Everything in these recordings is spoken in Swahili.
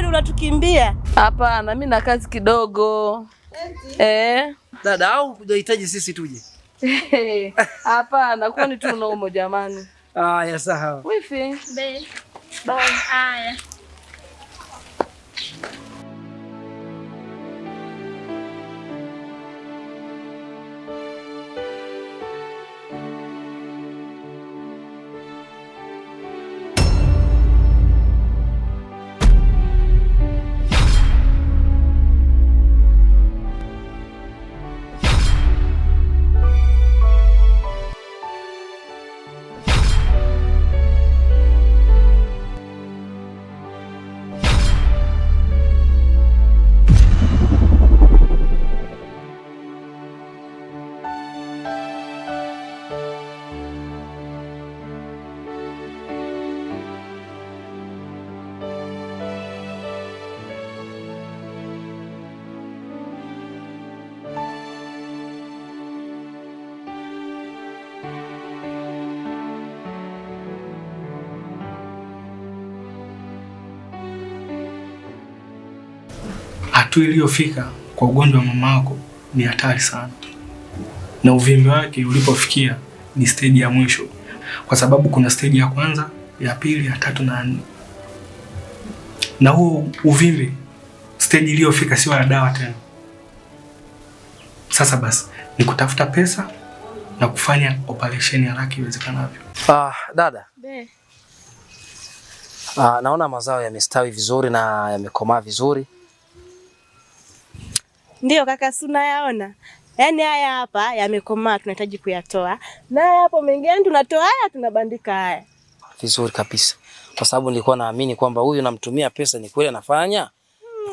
unatukimbia? Hapana, mimi na kazi kidogo. Dada, au unahitaji sisi tuje? Hapana, kwani tu unaomo jamani. Ya sawa. Wifi. Bye. Haya. Hatua iliyofika kwa ugonjwa wa mamako ni hatari sana, na uvimbe wake ulipofikia ni stage ya mwisho, kwa sababu kuna stage ya kwanza, ya pili, ya tatu na nne. Na huo uvimbe stage iliyofika sio ya dawa tena. Sasa basi ni kutafuta pesa na kufanya operation haraka iwezekanavyo. Dada. Naona mazao yamestawi vizuri na yamekomaa vizuri. Ndio kaka, si unayaona? Yaani haya hapa yamekomaa, tunahitaji kuyatoa. Na haya hapo mengine tunatoa haya, tunabandika haya. Vizuri kabisa. Kwa sababu nilikuwa naamini kwamba huyu namtumia pesa ni kweli anafanya.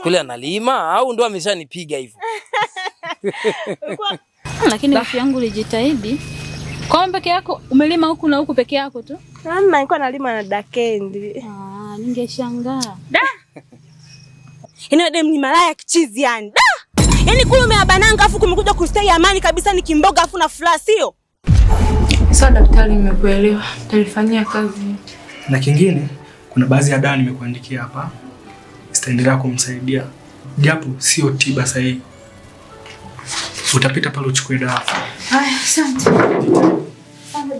Kweli analima au ndo ameshanipiga hivyo. Lakini rafiki yangu ulijitahidi. Kwa peke yako umelima huku na huku peke yako tu? Mama nilikuwa nalima na Dakendi. Ningeshangaa. Ina dem ni malaya kichizi yani. Yaani kule umeabananga afu kumekuja kustay amani kabisa ni kimboga afu na furaha sio? Sawa daktari, nimekuelewa. Talifanyia kazi. Na kingine, kuna baadhi ya dawa nimekuandikia hapa. Zitaendelea kumsaidia. Japo sio tiba sahihi. Utapita pale uchukue dawa. Haya, asante. Asante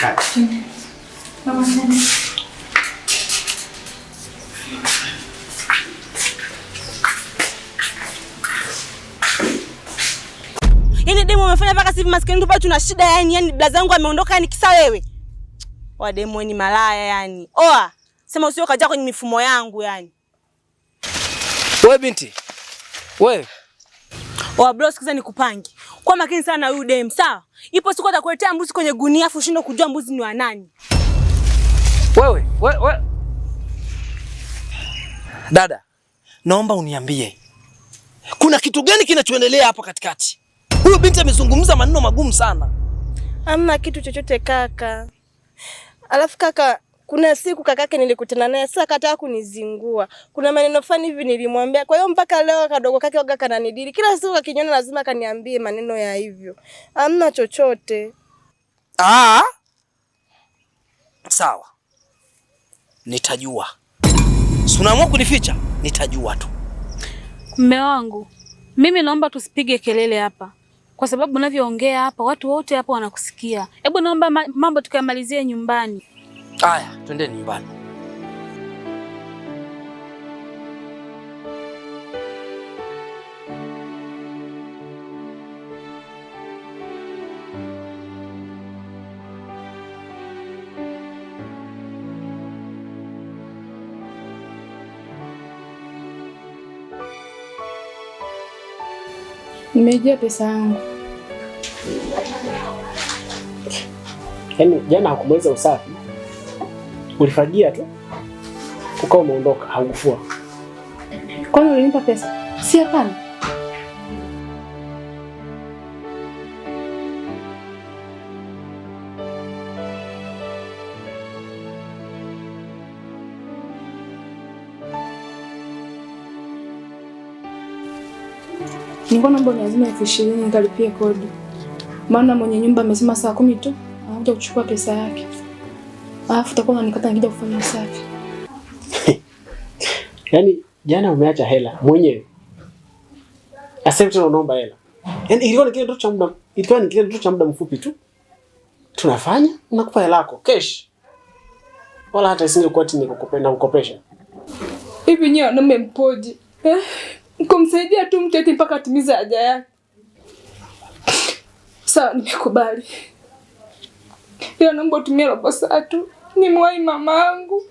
daktari. Mama nani? Yaani demo umefanya mpaka sisi maskini tu bado tuna shida yani blaza wangu ameondoka yani kisa wewe. Wa demo ni malaya yani. Oa, sema usio kaja kwenye mifumo yangu yani. Wewe binti. Wewe. Oa bro, sikiza nikupange. Kwa makini sana na huyu dem, sawa? Ipo siku atakuletea mbuzi kwenye gunia afu ushindwe kujua mbuzi ni wa nani. Wewe. Dada, naomba uniambie. Kuna kitu gani kinachoendelea hapa katikati? Huyu binti amezungumza maneno magumu sana. Hamna kitu chochote kaka. Alafu kaka, kuna siku kakake nilikutana naye, sasa akataka kunizingua. Kuna maneno fani hivi nilimwambia. Kwa hiyo mpaka leo kadogo kake waga kananidili. Kila siku akiniona lazima kaniambie maneno ya hivyo. Hamna chochote. Sawa. Nitajua. Si unaamua kunificha? Nitajua tu. Mume wangu, mimi naomba tusipige kelele hapa. Kwa sababu unavyoongea hapa, watu wote hapa wanakusikia. Hebu naomba mambo tukayamalizie nyumbani. Haya, twende nyumbani. Nimejia pesa yangu. Yaani jana hakumaliza usafi. Ulifagia tu. Ukao umeondoka, haukufua. Kwani ulinipa pesa? Si hapana. Nilikuwa naomba lazima 20,000 nikalipia kodi. Maana mwenye nyumba amesema saa 10 tu anakuja kuchukua pesa yake. Alafu utakuwa unanikata nikija kufanya usafi. Yaani jana umeacha hela mwenyewe. Asante tena unaomba hela. Yaani ilikuwa ni kile ndoto cha muda mfupi tu. Tunafanya, unakupa hela yako cash. Wala hata isingekuwa ati nikukopenda kukopesha. Hivi nyewe wanaume mpoje? Kumsaidia tu mtu eti mpaka atimize haja yake. Sawa, nimekubali. Leo naomba utumie robo saa tu. Nimwahi mamangu.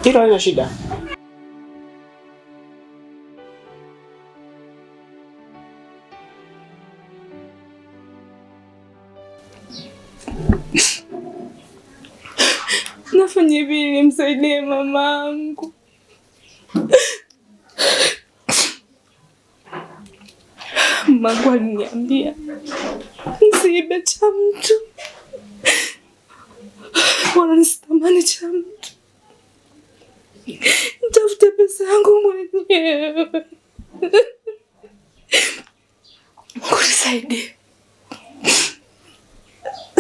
Hilo halina shida. Nafanya hivi ili nimsaidie mamangu. Mamangu aliniambia nisiibe cha mtu wala nisitamani cha mtu. Nitafute pesa yangu mwenyewe. Unisaidie.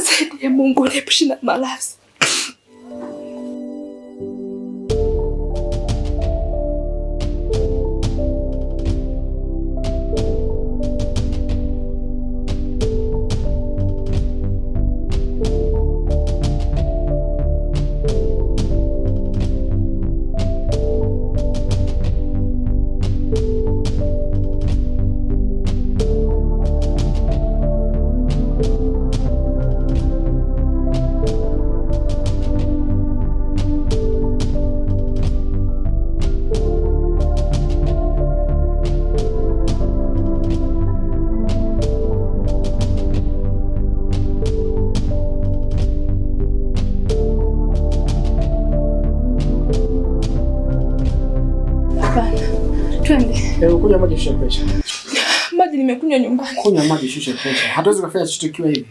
Saidia Mungu niepushe na maradhi. Kunywa maji shusha pressure. Maji nimekunywa nyumbani. Kunywa maji shusha pressure. Hatuwezi kufanya chochote kiwa hivi.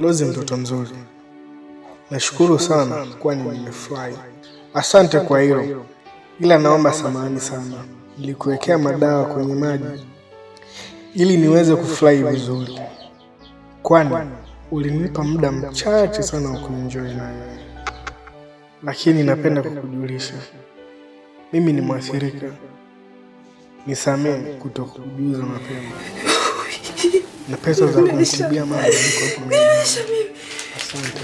Lozi mtoto mzuri. Nashukuru sana kwani nimefurahi. Asante kwa hilo. Ila naomba samahani sana. Nilikuwekea madawa kwenye maji ili niweze kufurahi vizuri. Kwani ulinipa muda mchache sana wa kuenjoy nayo. Lakini napenda kukujulisha. Mimi ni mwathirika. Nisamehe kutokujuza mapema. Na pesa za kumtibia mama niko hapo mimi. Asante.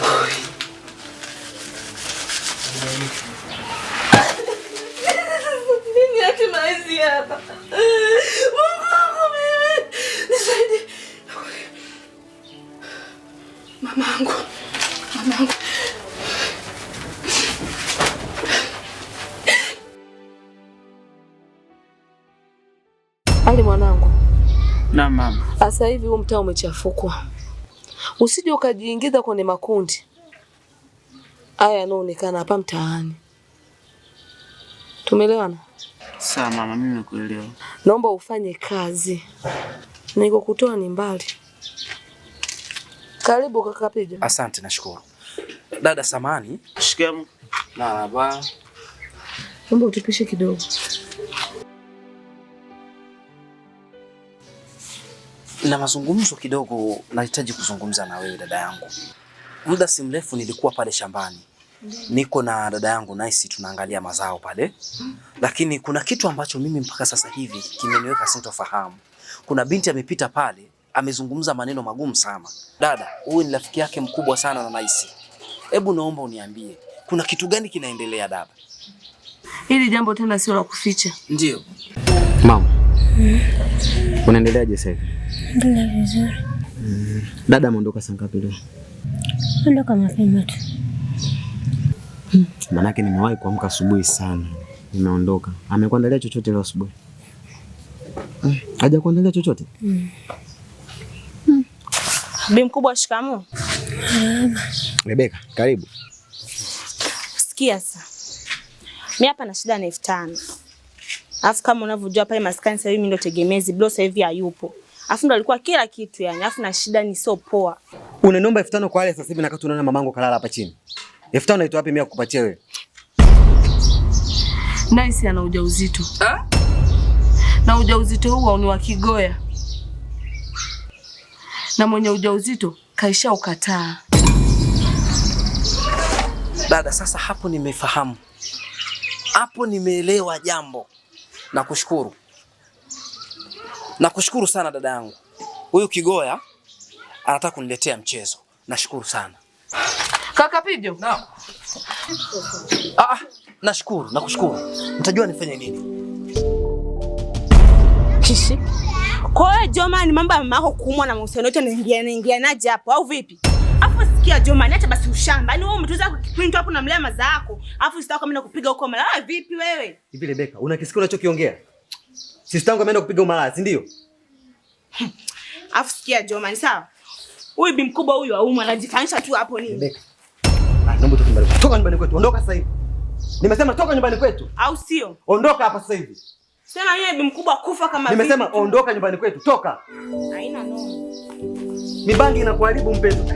Mimi hatimaye hapa. Mungu mimi. Nisaidie. Mamangu. Ali mwanangu. Na mama. Sasa hivi huu mtaa umechafukwa. Usije ukajiingiza kwenye makundi haya yanaonekana hapa mtaani. Tumeelewana? Sawa mama, mimi nakuelewa. Naomba ufanye kazi. Niko kutoa ni mbali. Karibu kaka Pija. Asante, nashukuru. Dada samani. Shikamoo. Marhaba. Naomba utupishe kidogo. na mazungumzo kidogo, nahitaji kuzungumza na wewe dada yangu. Muda si mrefu nilikuwa pale shambani. Niko na dada yangu Nice, tunaangalia mazao pale. Lakini kuna kitu ambacho mimi mpaka sasa hivi kimeniweka sintofahamu. Kuna binti amepita pale, amezungumza maneno magumu sana. Dada, huyu ni rafiki yake mkubwa sana na Nice. Hebu naomba uniambie, kuna kitu gani kinaendelea dada? Hili jambo tena sio la kuficha. Ndio. Mama. Unaendeleaje sasa hivi? Ndio vizuri. Dada ameondoka saa ngapi leo? Ondoka mapema tu. Manake nimewahi kuamka asubuhi sana. Nimeondoka. Amekuandalia chochote leo asubuhi? Haja kuandalia chochote? Bi mkubwa, shikamoo. Rebeka, karibu. Sikia sasa. Mimi hapa na shida na 5,000. Alafu kama unavyojua pale maskani sasa hivi mimi ndo tegemezi, Blo sasa hivi hayupo. Alafu ndo alikuwa kila kitu yani. Alafu na shida ni sio poa. Unaniomba 5,000 kwa wale sasa hivi na kati unaona mamangu kalala hapa chini. 5,000 naitoa wapi mimi kukupatia wewe? Nice ana ujauzito. Na ujauzito huo ni wa kigoya. Na mwenye ujauzito kaisha ukataa. Dada, sasa hapo nimefahamu. Hapo nimeelewa jambo. Nakushukuru. Nakushukuru sana dada yangu. Huyu kigoya anataka kuniletea mchezo. Nashukuru sana. Kaka Pijo? Naam. Nashukuru, nakushukuru. Mtajua nifanye nini? Kishi. Kwa hiyo Joma, ni mambo ya mama yako kuumwa na mahusiano yote naingia naje hapo au vipi? Afu sikia Joma, acha basi ushamba. Yaani wewe umetuza kuprint hapo na mlea maza yako. Afu sitaka kama nakupiga huko mara. Vipi wewe? Hivi Rebeka, unakisikia unachokiongea? Sister yangu ameenda kupiga umalaya, si ndio? Afu sikia Joma, ni sawa? Huyu bi mkubwa huyu aumwa anajifanyisha tu hapo nini? Rebeka. Naomba toka nyumbani. Toka nyumbani kwetu. Ondoka sasa hivi. Nimesema toka nyumbani kwetu. Au sio? Ondoka hapa sasa hivi. Sema yeye bi mkubwa kufa kama vipi? Nimesema ondoka nyumbani kwetu. Toka. Haina noma. Mibangi inakuharibu mpenzi.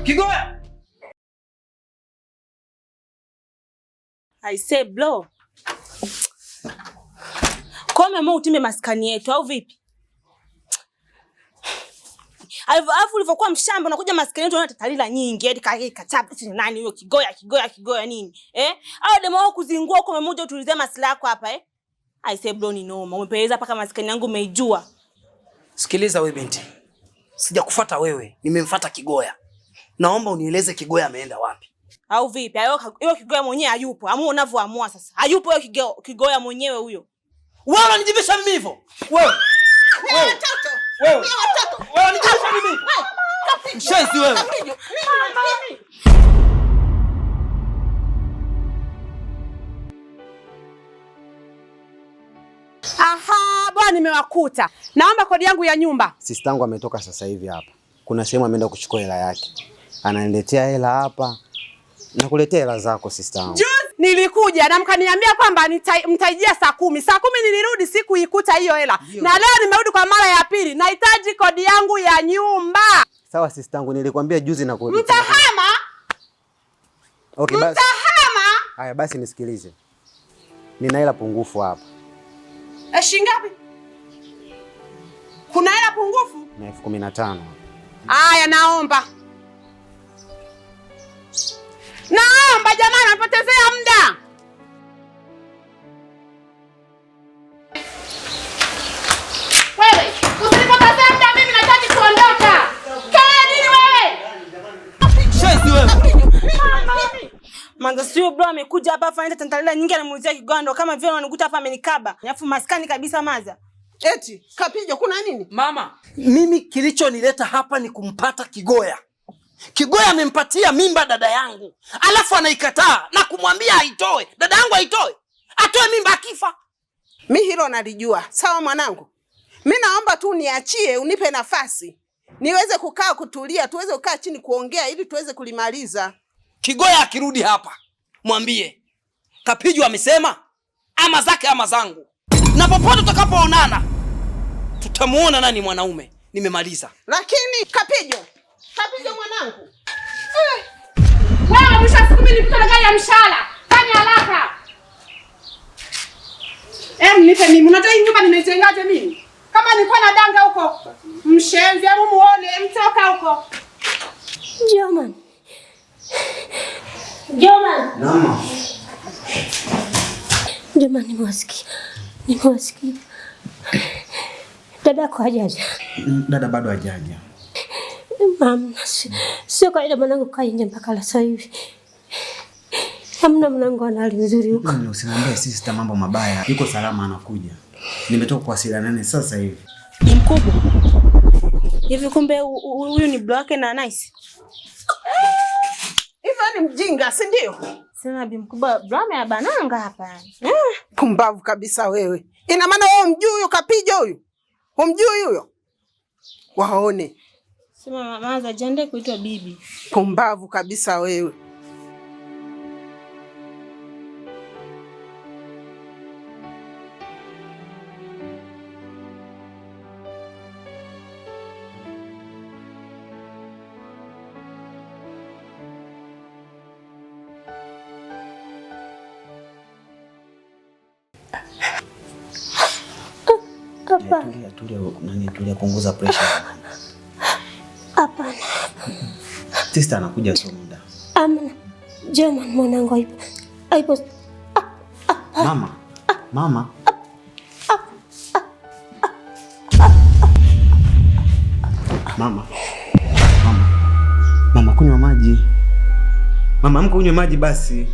Kigoya! I say Blo. Kome mo utime maskani yetu au vipi? Alafu ulivyokuwa mshamba unakuja maskani yetu unaona tatalila nyingi, hadi kachapa si nani huyo kigoya nini? Au demo wao kuzingua huko mmoja utulize maslahi yako hapa I say Blo ni noma. Umepeleza paka maskani yangu umeijua. Sikiliza wewe binti. Sijakufuata wewe, nimemfuata kigoya. Naomba unieleze kigoya ameenda wapi? Au vipi? Hiyo kigoya mwenyewe hayupo. Amu unavyoamua sasa. Hayupo hiyo kigoya mwenyewe huyo. Wewe unanijibisha mimi hivyo? Wewe watoto. Wewe unanijibisha mimi hivyo? Mshenzi wewe. Aha, bwana nimewakuta. Naomba kodi yangu ya nyumba. Sister yangu ametoka sasa hivi hapa. Kuna sehemu ameenda kuchukua hela yake. Ananiletea hela hapa. Nakuletea hela zako sister yangu. Nilikuja na mkaniambia kwamba mtaijia saa 10. Saa 10 nilirudi siku ikuta hiyo hela. Na leo nimerudi kwa mara ya pili. Nahitaji kodi yangu ya nyumba. Sawa sister yangu, nilikwambia juzi na kodi. Mtahama? Okay, basi. Mtahama? Haya basi nisikilize. Nina hela pungufu hapa. Shilingi ngapi? Kuna hela pungufu? Na 15,000. Haya naomba. Naomba jamani, napotezea muda. Wewe, usinipotezea muda, mimi nataka kuondoka. Kaa nini wewe? Shenzi wewe. Manza sio bro amekuja hapa afanya tantalila nyingi anamuuzia kigondo kama vile wanikuta hapa amenikaba. Alafu maskani kabisa Maza. Eti, Kapijo kuna nini? Mama, mimi kilichonileta hapa ni kumpata Kigoya. Kigoya amempatia mimba dada yangu. Alafu anaikataa na kumwambia aitoe. Dada yangu aitoe. Atoe mimba akifa. Mimi hilo nalijua. Sawa mwanangu. Mimi naomba tu niachie, unipe nafasi. Niweze kukaa kutulia, tuweze kukaa chini kuongea ili tuweze kulimaliza. Kigoya akirudi hapa, mwambie Kapijo amesema ama zake ama zangu. Na popote tutakapoonana, tutamuona nani mwanaume. Nimemaliza. Lakini Kapijo mwanangu. Wewe mwisho siku mimi nipita na gari ya mshala. Fanya haraka. Nipe mimi. Unajua hii nyumba nimeitengaje mimi? Kama nilikuwa na danga huko. Mshenzi hebu muone, mtoka huko. Joman. Joman. Mama. Joman nimewasikia. Dada kwa hajaja. Dada bado hajaja. Mama, sio kaida mwanangu kaa nje mpaka sasa hivi. Hamna mwanangu ana hali nzuri huko. Usimwambie sister mambo mabaya. Yuko salama anakuja. Nimetoka kuwasiliana naye sasa hivi. Ni mkubwa. Hivi kumbe huyu ni bro wake na Nice. Hivi ni mjinga, si ndio? Sema bi mkubwa bro ya bananga hapa. Pumbavu kabisa wewe. Ina maana wewe umjui huyo Kapijo huyo? Umjui huyo? Waone. Sema mama za jende kuitwa bibi. Pumbavu kabisa wewe. Tulia punguza pressure. Hapana. Sister anakuja sio muda. Amna. Joman mwanangu aipo. Mama. Mama kunywa maji. Mama amka unywe maji basi.